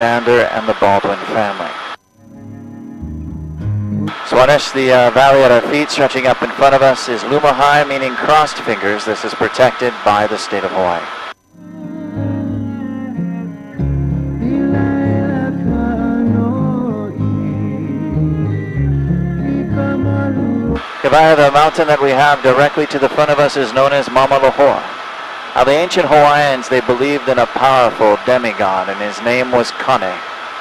Alexander and the Baldwin family. Swanesh, the valley at our feet stretching up in front of us is Lumahai, meaning crossed fingers. This is protected by the state of Hawaii. Kauai, the mountain that we have directly to the front of us, is known as Mamalohoa. Now, the ancient Hawaiians, they believed in a powerful demigod, and his name was Kane.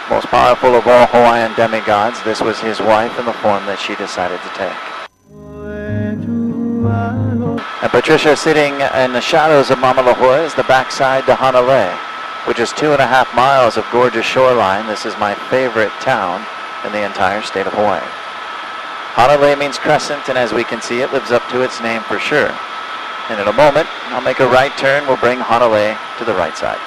Most powerful of all Hawaiian demigods. This was his wife in the form that she decided to take. And Patricia, sitting in the shadows of Mamalohoa, is the backside to Hanalei, which is 2.5 miles of gorgeous shoreline. This is my favorite town in the entire state of Hawaii. Hanalei means crescent, and as we can see, it lives up to its name for sure. And in a moment, I'll make a right turn. We'll bring Hanalei to the right side.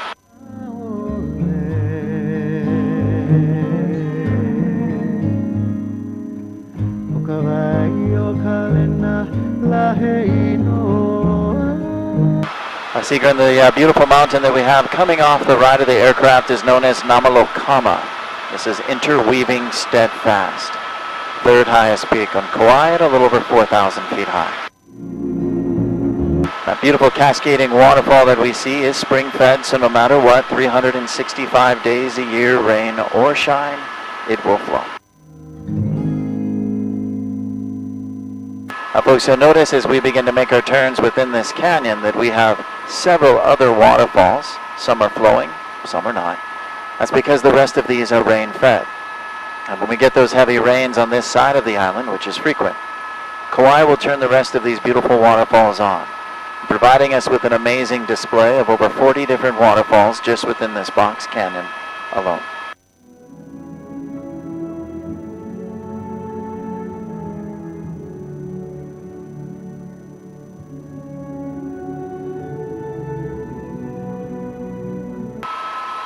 A secret in the beautiful mountain that we have coming off the right of the aircraft is known as Namalokama. This is interweaving steadfast. Third highest peak on Kauai at a little over 4,000 feet high. That beautiful cascading waterfall that we see is spring-fed, so no matter what, 365 days a year, rain or shine, it will flow. Now, folks, you'll notice as we begin to make our turns within this canyon that we have several other waterfalls. Some are flowing, some are not. That's because the rest of these are rain-fed. And when we get those heavy rains on this side of the island, which is frequent, Kauai will turn the rest of these beautiful waterfalls on, providing us with an amazing display of over 40 different waterfalls just within this box canyon alone.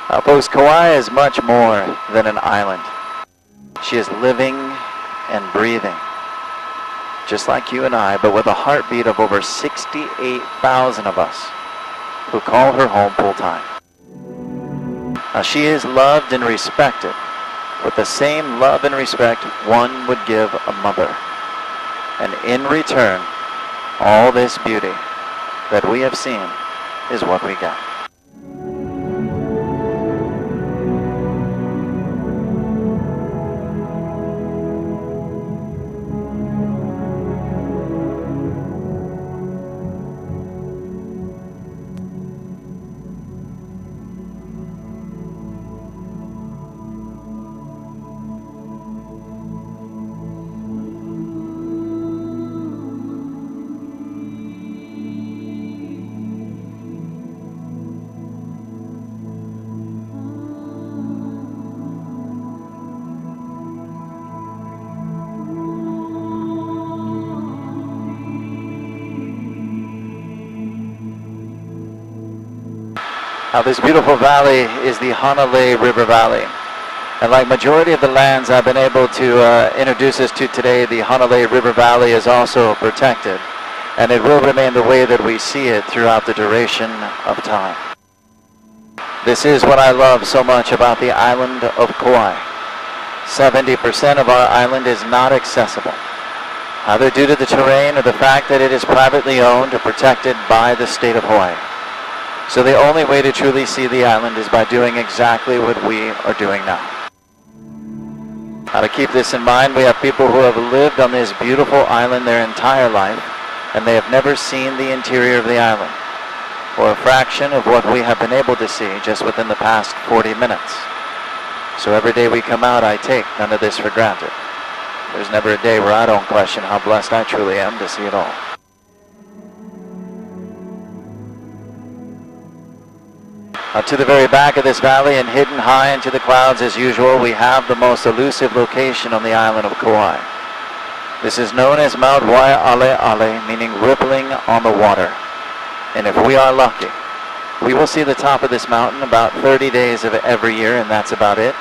Now, folks, Kauai is much more than an island. She is living and breathing, just like you and I, but with a heartbeat of over 68,000 of us who call her home full time. Now, she is loved and respected with the same love and respect one would give a mother. And in return, all this beauty that we have seen is what we got. Now, this beautiful valley is the Hanalei River Valley. And like majority of the lands I've been able to introduce us to today, the Hanalei River Valley is also protected. And it will remain the way that we see it throughout the duration of time. This is what I love so much about the island of Kauai. 70% of our island is not accessible, either due to the terrain or the fact that it is privately owned or protected by the state of Hawaii. So the only way to truly see the island is by doing exactly what we are doing now. Now, to keep this in mind, we have people who have lived on this beautiful island their entire life, and they have never seen the interior of the island, or a fraction of what we have been able to see just within the past 40 minutes. So every day we come out, I take none of this for granted. There's never a day where I don't question how blessed I truly am to see it all. To the very back of this valley and hidden high into the clouds as usual, we have the most elusive location on the island of Kauai. This is known as Mount Waialeale, meaning rippling on the water. And if we are lucky, we will see the top of this mountain about 30 days of every year, and that's about it,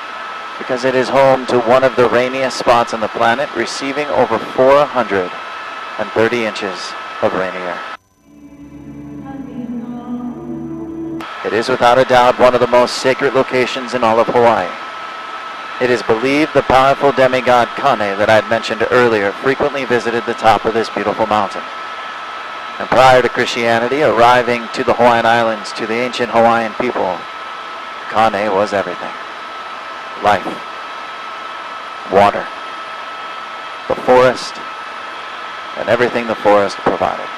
because it is home to one of the rainiest spots on the planet, receiving over 430 inches of rainy air. It is without a doubt one of the most sacred locations in all of Hawaii. It is believed the powerful demigod Kane that I had mentioned earlier frequently visited the top of this beautiful mountain. And prior to Christianity arriving to the Hawaiian Islands to the ancient Hawaiian people, Kane was everything. Life, water, the forest, and everything the forest provided.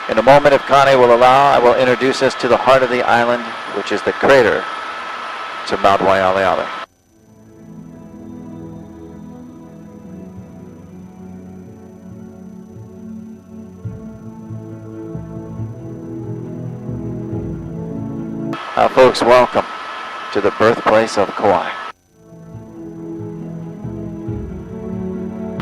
In a moment, if Kane will allow, I will introduce us to the heart of the island, which is the crater to Mount Waialeale. Folks, welcome to the birthplace of Kauai.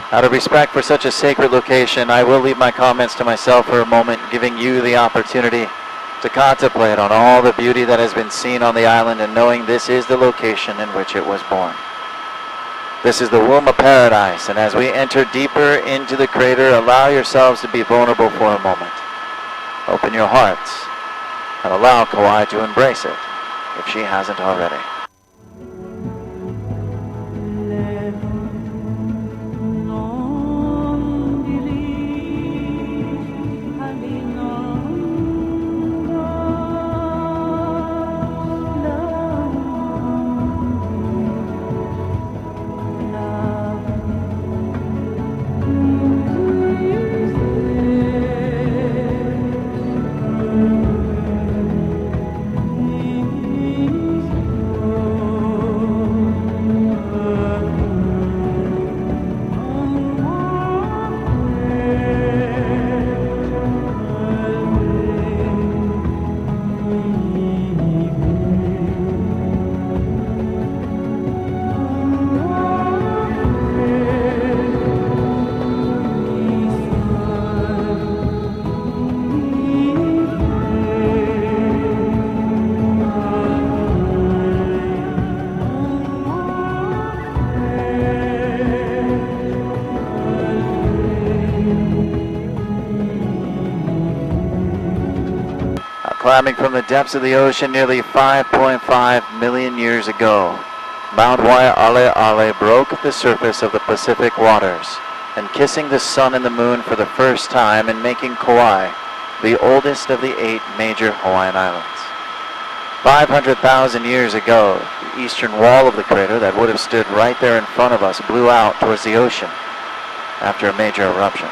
Out of respect for such a sacred location, I will leave my comments to myself for a moment, giving you the opportunity to contemplate on all the beauty that has been seen on the island and knowing this is the location in which it was born. This is the womb of paradise, and as we enter deeper into the crater, allow yourselves to be vulnerable for a moment. Open your hearts and allow Kauai to embrace it, if she hasn't already. Climbing from the depths of the ocean nearly 5.5 million years ago, Mount Waialeale broke the surface of the Pacific waters, and kissing the sun and the moon for the first time and making Kauai the oldest of the 8 major Hawaiian islands. 500,000 years ago, the eastern wall of the crater that would have stood right there in front of us blew out towards the ocean after a major eruption.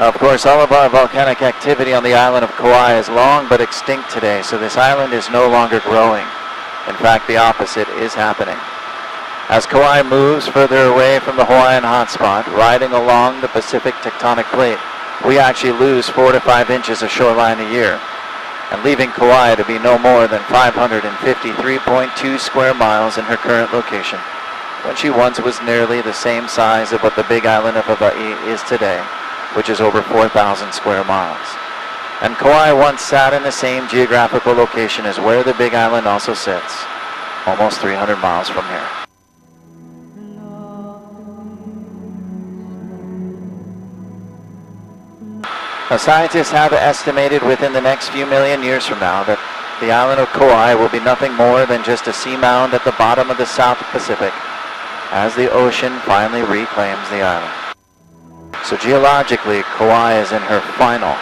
Of course, all of our volcanic activity on the island of Kauai is long but extinct today, so this island is no longer growing. In fact, the opposite is happening. As Kauai moves further away from the Hawaiian hotspot, riding along the Pacific tectonic plate, we actually lose 4 to 5 inches of shoreline a year, and leaving Kauai to be no more than 553.2 square miles in her current location, when she once was nearly the same size of what the big island of Hawaii is today, which is over 4,000 square miles. And Kauai once sat in the same geographical location as where the Big Island also sits, almost 300 miles from here. Now, scientists have estimated within the next few million years from now that the island of Kauai will be nothing more than just a seamound at the bottom of the South Pacific as the ocean finally reclaims the island. So geologically, Kauai is in her final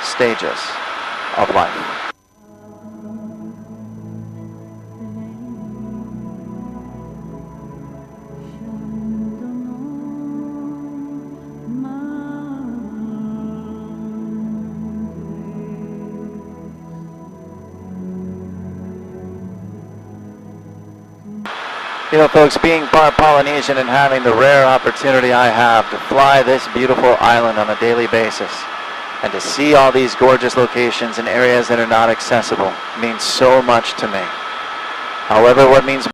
stages of life. You know, folks, being part Polynesian and having the rare opportunity I have to fly this beautiful island on a daily basis and to see all these gorgeous locations in areas that are not accessible means so much to me. However, what means